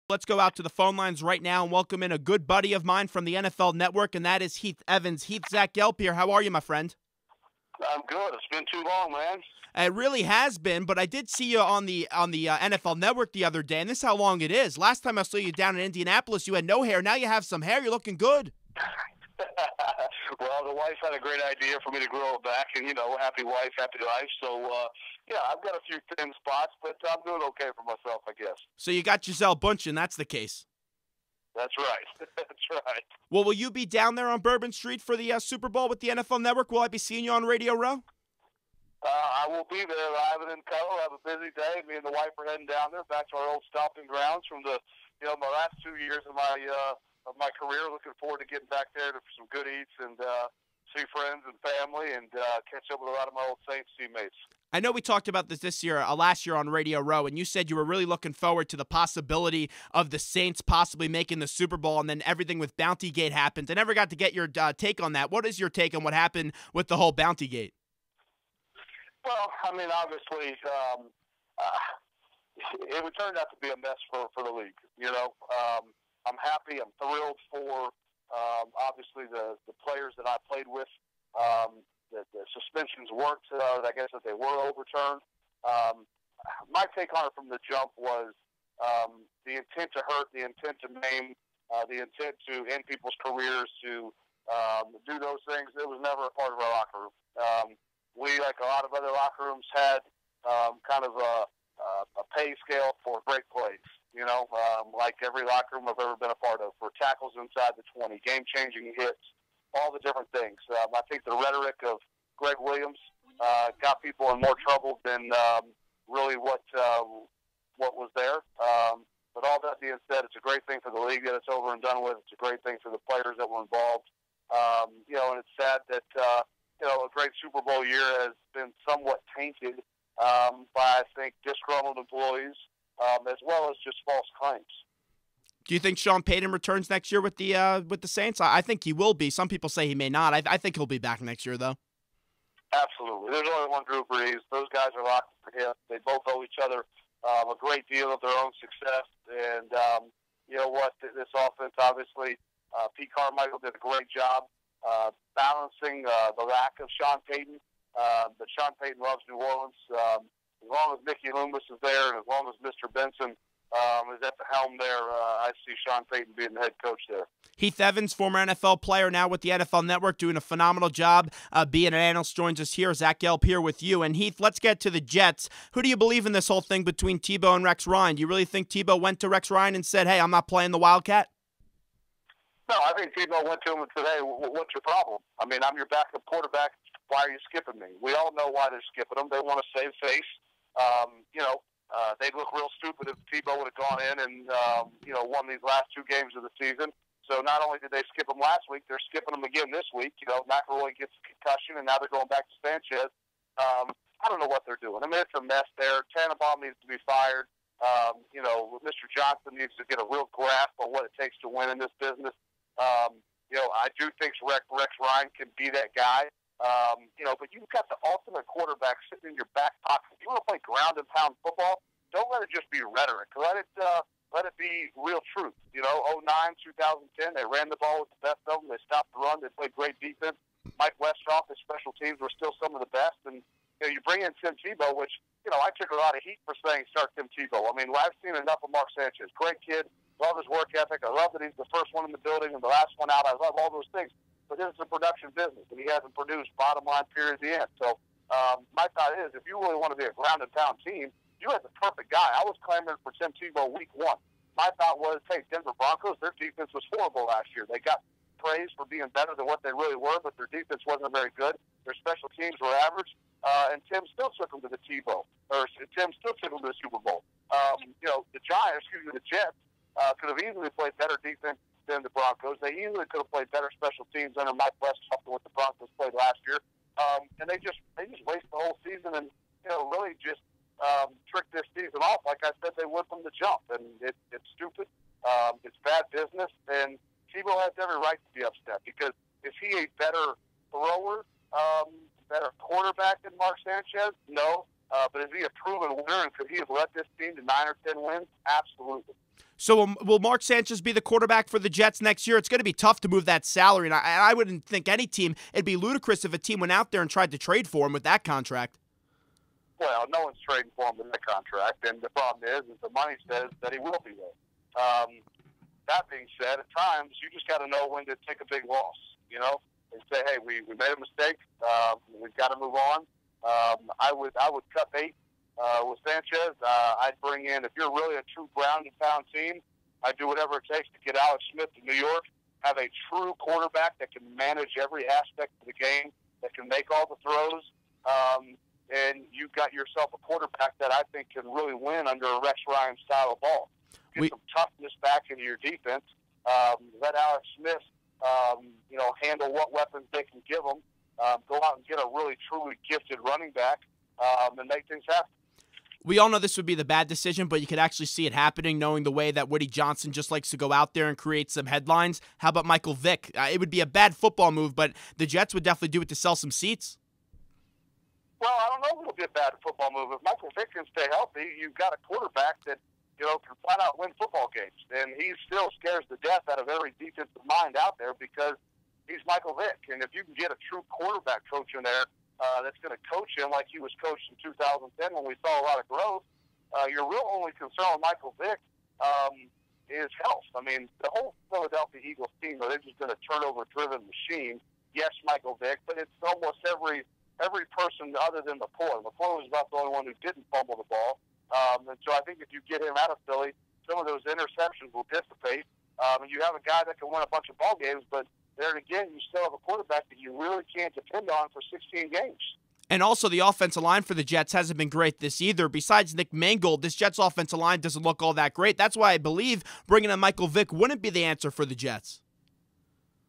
Let's go out to the phone lines right now and welcome in a good buddy of mine from the NFL Network, and that is Heath Evans. Heath, Zach Gelb here. How are you, my friend? I'm good. It's been too long, man. It really has been, but I did see you on the NFL Network the other day, and this is how long it is. Last time I saw you down in Indianapolis, you had no hair. Now you have some hair. You're looking good. Well, the wife had a great idea for me to grow it back, and, happy wife, happy life. So, I've got a few thin spots, but I'm doing okay for myself, I guess. So you got Gisele Bundchen, that's the case. That's right. That's right. Well, will you be down there on Bourbon Street for the Super Bowl with the NFL Network? Will I be seeing you on Radio Row? I will be there live and in color. I have a busy day. Me and the wife are heading down there back to our old stomping grounds from my last 2 years of my career. Looking forward to getting back there for some good eats and see friends and family and catch up with a lot of my old Saints teammates. I know we talked about this year, last year on Radio Row, and you said you were really looking forward to the possibility of the Saints possibly making the Super Bowl, and then everything with Bountygate happened. I never got to get your take on that. What is your take on what happened with the whole Bountygate? Well, I mean, obviously, it turned out to be a mess for the league. I'm happy. I'm thrilled for obviously the players that I played with. The suspensions worked. I guess that they were overturned. My take on it from the jump was the intent to hurt, the intent to maim, the intent to end people's careers, to do those things. It was never a part of our locker room. We, like a lot of other locker rooms, had kind of a pay scale for great plays. Like every locker room I've ever been a part of, for tackles inside the 20, game-changing hits, all the different things. I think the rhetoric of Greg Williams got people in more trouble than really what was there. But all that being said, it's a great thing for the league that it's over and done with. It's a great thing for the players that were involved. And it's sad that a great Super Bowl year has been somewhat tainted by, I think, disgruntled employees as well as just false claims. Do you think Sean Payton returns next year with the Saints? I think he will be. Some people say he may not. I think he'll be back next year, though. Absolutely. There's only one Drew Brees. Those guys are locked for him. They both owe each other a great deal of their own success. And you know what? This offense, obviously, Pete Carmichael did a great job balancing the lack of Sean Payton. But Sean Payton loves New Orleans. As long as Mickey Loomis is there and as long as Mr. Benson is at the helm there, I see Sean Payton being the head coach there. Heath Evans, former NFL player, now with the NFL Network, doing a phenomenal job being an analyst, joins us here. Zach Gelb here with you. And Heath, let's get to the Jets. Who do you believe in this whole thing between Tebow and Rex Ryan? Do you really think Tebow went to Rex Ryan and said, hey, I'm not playing the Wildcat? No, I think Tebow went to him and said, hey, what's your problem? I mean, I'm your backup quarterback. Why are you skipping me? We all know why they're skipping him. They want to save face. They'd look real stupid if Tebow would have gone in and, won these last two games of the season. So not only did they skip him last week, they're skipping him again this week. McElroy gets a concussion, and now they're going back to Sanchez. I don't know what they're doing. I mean, it's a mess there. Tannenbaum needs to be fired. Mr. Johnson needs to get a real grasp on what it takes to win in this business. I do think Rex Ryan can be that guy. But you've got the ultimate quarterback sitting in your back pocket. If you want to play ground and pound football, don't let it just be rhetoric. Let it be real truth. 2009, 2010, they ran the ball with the best of them. They stopped the run. They played great defense. Mike Westhoff, his special teams were still some of the best. And you bring in Tim Tebow, which I took a lot of heat for saying start Tim Tebow. I mean, I've seen enough of Mark Sanchez. Great kid. Love his work ethic. I love that he's the first one in the building and the last one out. I love all those things. But this is a production business, and he hasn't produced bottom line period at the end. So my thought is, if you really want to be a ground and pound team, you had the perfect guy. I was clamoring for Tim Tebow week one. My thought was, hey, Denver Broncos, their defense was horrible last year. They got praise for being better than what they really were, but their defense wasn't very good. Their special teams were average, and Tim still took them to the Super Bowl. The Jets could have easily played better defense than the Broncos. They easily could have played better special teams under Mike Westhoff than what the Broncos played last year. And they just waste the whole season and really just trick this season off like I said they would from the jump. And it's stupid. It's bad business. And Tebow has every right to be upset because is he a better thrower, better quarterback than Mark Sanchez? No. But is he a proven winner, and could he have led this team to 9 or 10 wins? Absolutely. So will Mark Sanchez be the quarterback for the Jets next year? It's going to be tough to move that salary, and I wouldn't think any team, it'd be ludicrous if a team went out there and tried to trade for him with that contract. Well, no one's trading for him with that contract, and the problem is the money says that he will be there. That being said, at times you just got to know when to take a big loss, and say, hey, we made a mistake. We've got to move on. I would cut bait with Sanchez. I'd bring in, if you're really a true ground and pound team, I'd do whatever it takes to get Alex Smith to New York, have a true quarterback that can manage every aspect of the game, that can make all the throws, and you've got yourself a quarterback that I think can really win under a Rex Ryan style of ball. Get some toughness back into your defense. Let Alex Smith, handle what weapons they can give him. Go out and get a really, truly gifted running back and make things happen. We all know this would be the bad decision, but you could actually see it happening, knowing the way that Woody Johnson just likes to go out there and create some headlines. How about Michael Vick? It would be a bad football move, but the Jets would definitely do it to sell some seats. Well, I don't know if it'll be a bad football move. If Michael Vick can stay healthy, you've got a quarterback that can flat out win football games. And he still scares the death out of every defensive mind out there because he's Michael Vick. And if you can get a true quarterback coach in there that's going to coach him like he was coached in 2010 when we saw a lot of growth, your real only concern with Michael Vick is health. I mean, the whole Philadelphia Eagles team, they're just going to turnover-driven machine. Yes, Michael Vick, but it's almost every person other than McCoy. McCoy was about the only one who didn't fumble the ball. And so I think if you get him out of Philly, some of those interceptions will dissipate. And you have a guy that can win a bunch of ball games, but there again, you still have a quarterback that you really can't depend on for 16 games. And also, the offensive line for the Jets hasn't been great this either. Besides Nick Mangold, this Jets offensive line doesn't look all that great. That's why I believe bringing in Michael Vick wouldn't be the answer for the Jets.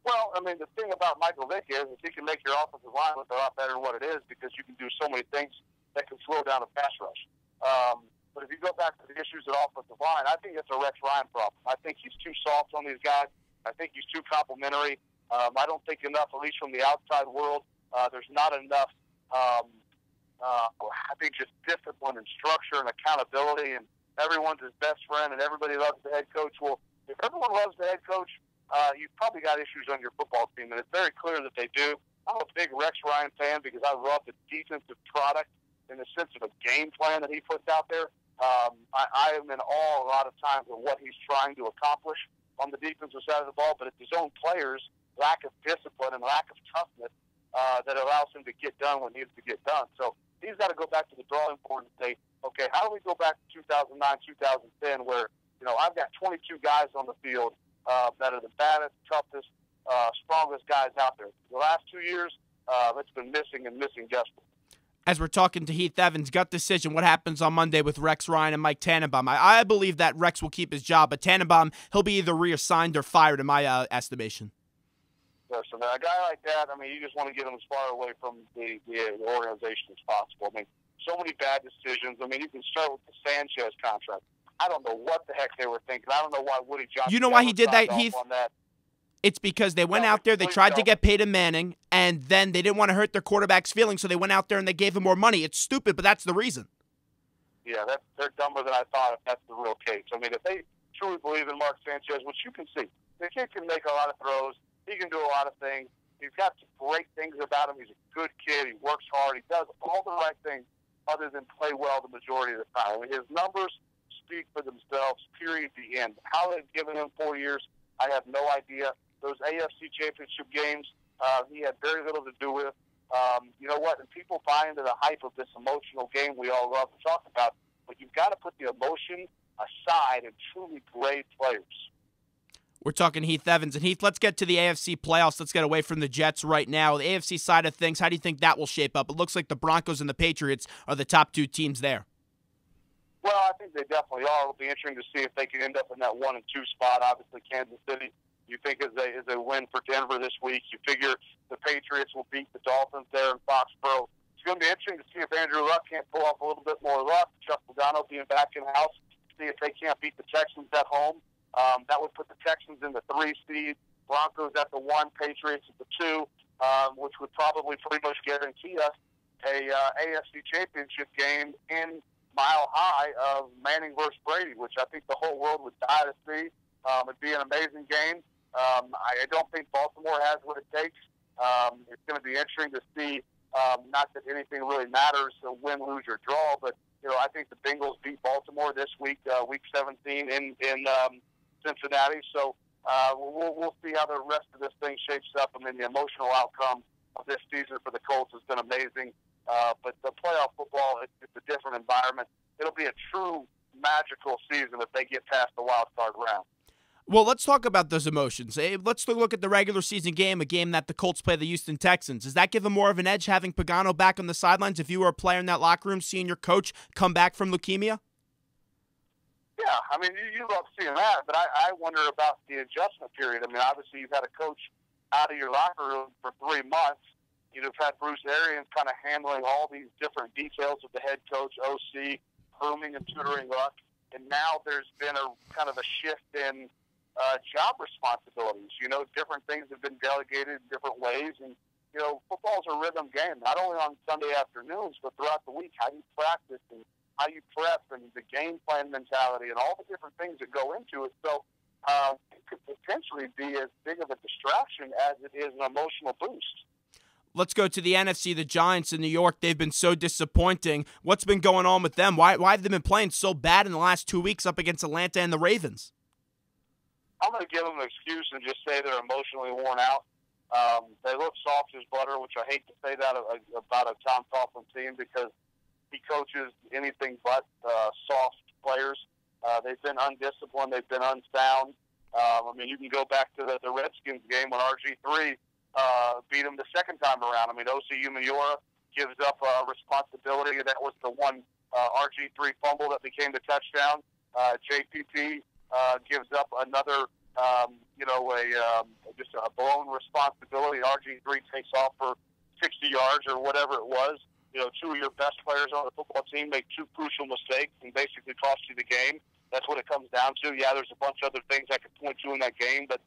Well, I mean, the thing about Michael Vick is he can make your offensive line look a lot better than what it is because you can do so many things that can slow down a pass rush. But if you go back to the issues at offensive line, I think it's a Rex Ryan problem. I think he's too soft on these guys. I think he's too complimentary. I don't think enough, at least from the outside world, there's not enough, I think, just discipline and structure and accountability, and everyone's his best friend, and everybody loves the head coach. Well, if everyone loves the head coach, you've probably got issues on your football team, and it's very clear that they do. I'm a big Rex Ryan fan because I love the defensive product in the sense of a game plan that he puts out there. I am in awe a lot of times of what he's trying to accomplish on the defensive side of the ball, but it's his own players' lack of discipline and lack of toughness that allows him to get done what needs to get done. So he's got to go back to the drawing board and say, okay, how do we go back to 2009, 2010 where, I've got 22 guys on the field that are the baddest, toughest, strongest guys out there. The last 2 years, it's been missing and missing desperately. As we're talking to Heath Evans, gut decision, what happens on Monday with Rex Ryan and Mike Tannenbaum? I believe that Rex will keep his job, but Tannenbaum, he'll be either reassigned or fired in my estimation. Listen, a guy like that, I mean, you just want to get him as far away from the organization as possible. I mean, so many bad decisions. I mean, you can start with the Sanchez contract. I don't know what the heck they were thinking. I don't know why Woody Johnson. You know why he did that, Heath? It's because they went out there, they tried to get Peyton Manning, and then they didn't want to hurt their quarterback's feelings, so they went out there and they gave him more money. It's stupid, but that's the reason. Yeah, they're dumber than I thought if that's the real case. I mean, if they truly believe in Mark Sanchez, which you can see, the kid can make a lot of throws. He can do a lot of things. He's got some great things about him. He's a good kid. He works hard. He does all the right things other than play well the majority of the time. I mean, his numbers speak for themselves, period, the end. How they've given him 4 years, I have no idea. Those AFC championship games, he had very little to do with. You know what? And people buy into the hype of this emotional game we all love to talk about, but you've got to put the emotion aside and truly grade players. We're talking Heath Evans. And Heath, let's get to the AFC playoffs. Let's get away from the Jets right now. The AFC side of things, how do you think that will shape up? It looks like the Broncos and the Patriots are the top two teams there. Well, I think they definitely are. It'll be interesting to see if they can end up in that 1 and 2 spot. Obviously, Kansas City, you think is a win for Denver this week. You figure the Patriots will beat the Dolphins there in Foxborough. It's going to be interesting to see if Andrew Luck can't pull off a little bit more luck. Chuck Pagano being back in house. See if they can't beat the Texans at home. That would put the Texans in the 3 seed, Broncos at the 1, Patriots at the 2, which would probably pretty much guarantee us a AFC championship game in mile high of Manning versus Brady, which I think the whole world would die to see. It'd be an amazing game. I don't think Baltimore has what it takes. It's going to be interesting to see. Not that anything really matters, so win, lose, or draw, but I think the Bengals beat Baltimore this week, week 17 in Cincinnati. So we'll see how the rest of this thing shapes up. I mean, the emotional outcome of this season for the Colts has been amazing. But the playoff football, it's a different environment. It'll be a true magical season if they get past the wild card round. Well, let's talk about those emotions. Let's look at the regular season game, a game that the Colts play the Houston Texans. Does that give them more of an edge having Pagano back on the sidelines if you were a player in that locker room seeing your coach come back from leukemia? Yeah, I mean, you love seeing that, but I wonder about the adjustment period. I mean, obviously you've had a coach out of your locker room for 3 months. You've had Bruce Arians kind of handling all these different details of the head coach, OC, grooming and tutoring Luck, and now there's been a kind of a shift in job responsibilities. Different things have been delegated in different ways, and football's a rhythm game, not only on Sunday afternoons, but throughout the week. How you practice and how you prep and the game plan mentality and all the different things that go into it. So it could potentially be as big of a distraction as it is an emotional boost. Let's go to the NFC, the Giants in New York. They've been so disappointing. What's been going on with them? Why have they been playing so bad in the last 2 weeks up against Atlanta and the Ravens? I'm going to give them an excuse and just say they're emotionally worn out. They look soft as butter, which I hate to say that about a Tom Coughlin team because he coaches anything but soft players. They've been undisciplined. They've been unsound. I mean, you can go back to the Redskins game when RG3 beat them the second time around. I mean, O.C. Umenyiora gives up responsibility. That was the one RG3 fumble that became the touchdown. JPP gives up another, just a blown responsibility. RG3 takes off for 60 yards or whatever it was. Two of your best players on the football team make two crucial mistakes and basically cost you the game. That's what it comes down to. Yeah, there's a bunch of other things I could point to in that game, but,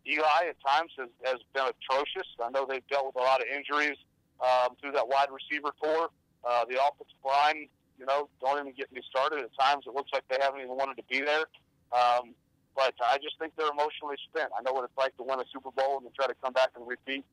Eli at times has been atrocious. I know they've dealt with a lot of injuries through that wide receiver core. The offensive line, don't even get me started. At times it looks like they haven't even wanted to be there. But I just think they're emotionally spent. I know what it's like to win a Super Bowl and then try to come back and repeat.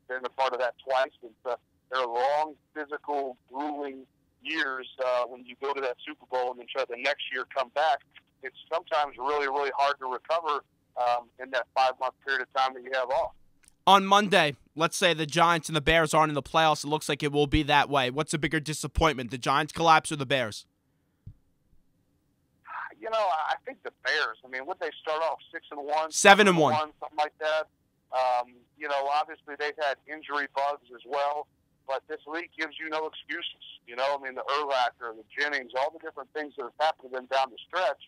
Been a part of that twice. They're long, physical, grueling years when you go to that Super Bowl and then try the next year come back. It's sometimes really, really hard to recover in that 5-month period of time that you have off. On Monday, let's say the Giants and the Bears aren't in the playoffs. It looks like it will be that way. What's a bigger disappointment, the Giants collapse or the Bears? I think the Bears. I mean, would they start off 6-1, 7-1, something like that? Obviously they've had injury bugs as well, but this league gives you no excuses. I mean, the Urlacher, the Jennings, all the different things that have happened to them down the stretch.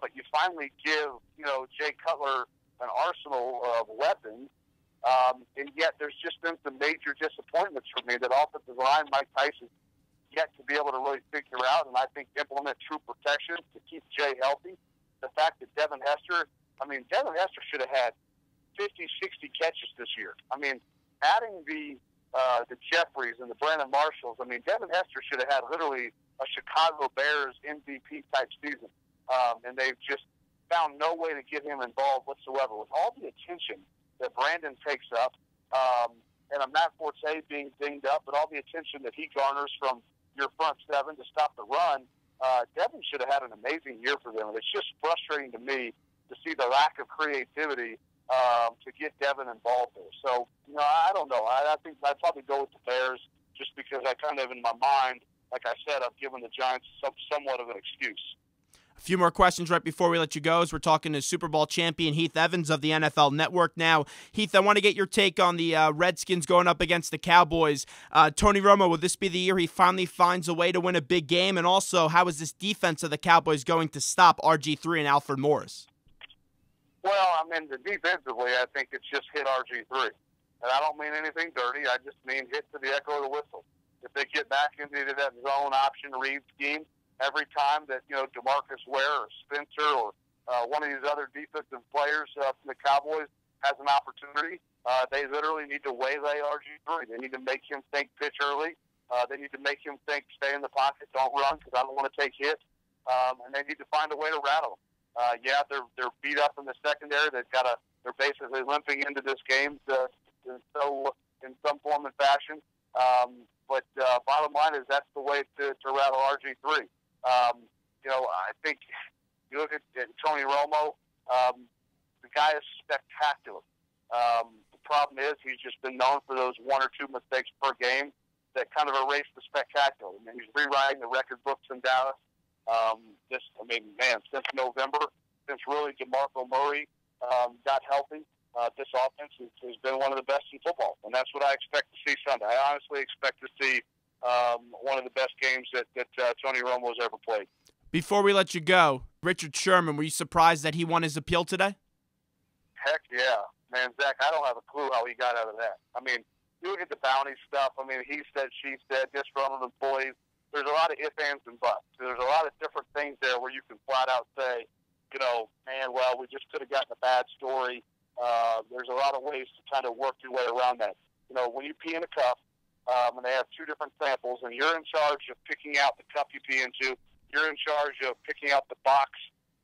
But you finally give, Jay Cutler an arsenal of weapons, and yet there's just been some major disappointments for me that offensive line Mike Tyson yet to be able to really figure out, and I think implement true protection to keep Jay healthy. The fact that Devin Hester should have had 50, 60 catches this year. I mean, adding the Jeffries and the Brandon Marshalls, I mean, Devin Hester should have had literally a Chicago Bears MVP type season. And they've just found no way to get him involved whatsoever. With all the attention that Brandon takes up, and a Matt Forte being dinged up, but all the attention that he garners from your front seven to stop the run, Devin should have had an amazing year for them. And it's just frustrating to me to see the lack of creativity to get Devin involved there. So, I don't know. I think I'd probably go with the Bears just because I kind of, in my mind, like I said, I've given the Giants somewhat of an excuse. A few more questions right before we let you go as we're talking to Super Bowl champion Heath Evans of the NFL Network now. Heath, I want to get your take on the Redskins going up against the Cowboys. Tony Romo, will this be the year he finally finds a way to win a big game? And also, how is this defense of the Cowboys going to stop RG3 and Alfred Morris? Well, I mean, defensively, I think it's just hit RG3. And I don't mean anything dirty. I just mean hit to the echo of the whistle. If they get back into that zone option read scheme, every time that, DeMarcus Ware or Spencer or one of these other defensive players from the Cowboys has an opportunity, they literally need to waylay RG3. They need to make him think pitch early. They need to make him think, stay in the pocket, don't run, because I don't want to take hits. And they need to find a way to rattle him. Yeah, they're beat up in the secondary. They're basically limping into this game in some form and fashion. But bottom line is that's the way to rattle RG3. I think you look at Tony Romo. The guy is spectacular. The problem is he's just been known for those one or two mistakes per game that kind of erase the spectacular. I mean, he's rewriting the record books in Dallas. Since November, since really DeMarco Murray got healthy, this offense has been one of the best in football, and that's what I expect to see Sunday. I honestly expect to see one of the best games that Tony Romo's ever played. Before we let you go, Richard Sherman, were you surprised that he won his appeal today? Heck yeah. Man, Zach, I don't have a clue how he got out of that. I mean, you look at the bounty stuff. I mean, he said, she said, disgruntled employees. There's a lot of ifs, ands, and buts. There's a lot of different things there where you can flat out say, we just could have gotten a bad story. There's a lot of ways to kind of work your way around that. When you pee in a cup, and they have two different samples, and you're in charge of picking out the cup you pee into, you're in charge of picking out the box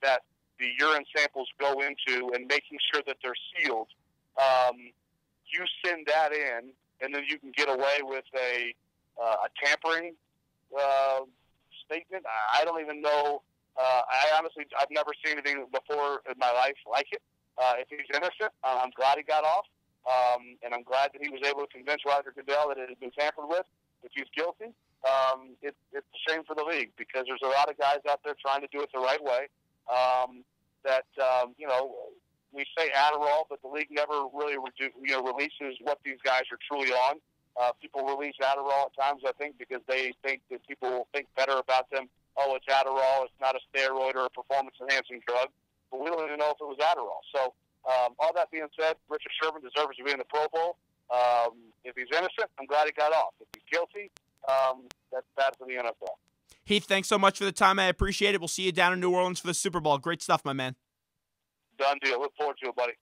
that the urine samples go into and making sure that they're sealed. You send that in, and then you can get away with a tampering statement. I don't even know. I've never seen anything before in my life like it. If he's innocent, I'm glad he got off, and I'm glad that he was able to convince Roger Goodell that it had been tampered with. If he's guilty, it's a shame for the league because there's a lot of guys out there trying to do it the right way. We say Adderall, but the league never really releases what these guys are truly on. People release Adderall at times, I think, because they think that people will think better about them. Oh, it's Adderall. It's not a steroid or a performance-enhancing drug. But we don't even know if it was Adderall. So all that being said, Richard Sherman deserves to be in the Pro Bowl. If he's innocent, I'm glad he got off. If he's guilty, that's bad for the NFL. Heath, thanks so much for the time. I appreciate it. We'll see you down in New Orleans for the Super Bowl. Great stuff, my man. Done deal. Look forward to it, buddy.